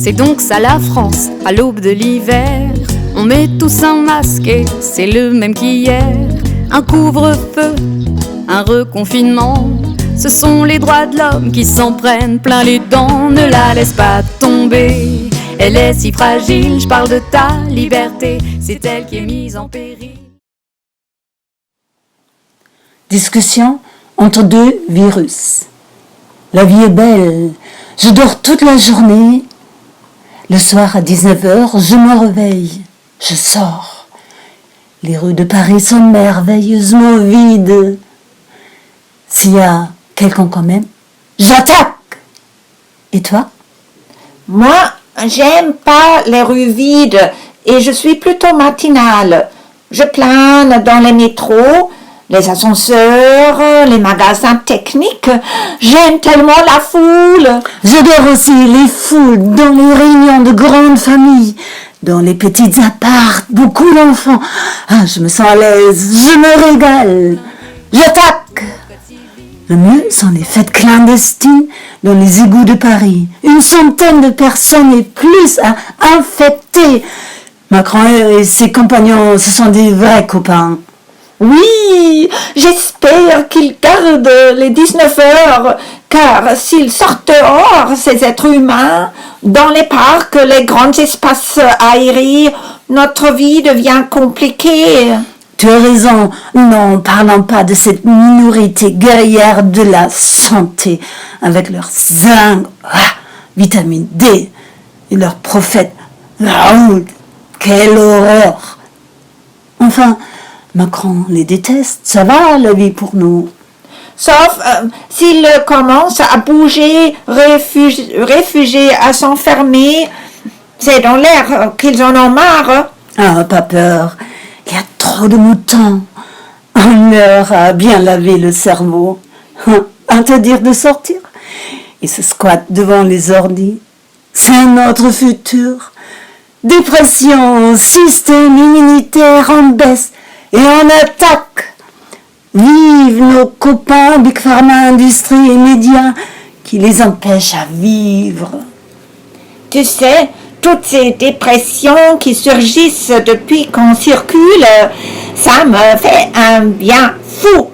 c'est donc ça la France, à l'aube de l'hiver. On met tous un masque et c'est le même qu'hier. Un couvre-feu, un reconfinement, ce sont les droits de l'homme qui s'en prennent plein les dents. Ne la laisse pas tomber, elle est si fragile. Je parle de ta liberté, c'est elle qui est mise en péril. Discussion entre deux virus. La vie est belle, je dors toute la journée. Le soir à 19h, je me réveille, je sors. Les rues de Paris sont merveilleusement vides. S'il y a quelqu'un quand même, j'attaque. Et toi? Moi, j'aime pas les rues vides et je suis plutôt matinale. Je plane dans les métros, les ascenseurs, les magasins techniques. J'aime tellement la foule. J'adore aussi les foules dans les réunions de grandes familles, dans les petites apparts, beaucoup d'enfants. Ah, je me sens à l'aise, je me régale. J'attaque. Le mieux sont les fêtes clandestines dans les égouts de Paris. 100 de personnes et plus à infecter. Macron et ses compagnons, ce sont des vrais copains. Oui, j'espère qu'ils gardent les 19 heures, car s'ils sortent dehors, ces êtres humains, dans les parcs, les grands espaces aérés, notre vie devient compliquée. Tu as raison, non, parlons pas de cette minorité guerrière de la santé, avec leur zinc, vitamine D, et leur prophète, Raoult. Quelle horreur! Enfin, Macron les déteste, ça va la vie pour nous. Sauf s'ils commencent à bouger, réfugiés, à s'enfermer, c'est dans l'air qu'ils en ont marre. Ah, pas peur, il y a trop de moutons. On leur a bien lavé le cerveau. Interdire de sortir. Ils se squattent devant les ordis. C'est notre futur. Dépression, système immunitaire en baisse et on attaque. Vive nos copains Big Pharma, industrie et médias qui les empêchent à vivre. Tu sais, toutes ces dépressions qui surgissent depuis qu'on circule, ça me fait un bien fou.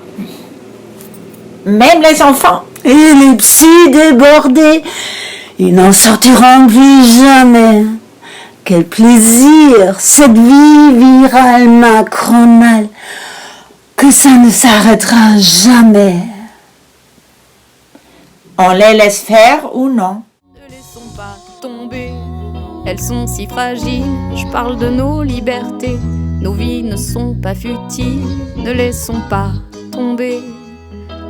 Même les enfants. Et les psys débordés, ils n'en sortiront plus jamais. Quel plaisir, cette vie virale macronale, que ça ne s'arrêtera jamais. On les laisse faire ou non? Ne laissons pas tomber, elles sont si fragiles. Je parle de nos libertés, nos vies ne sont pas futiles. Ne laissons pas tomber,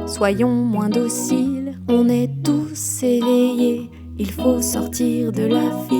soyons moins dociles. On est tous éveillés, il faut sortir de la file.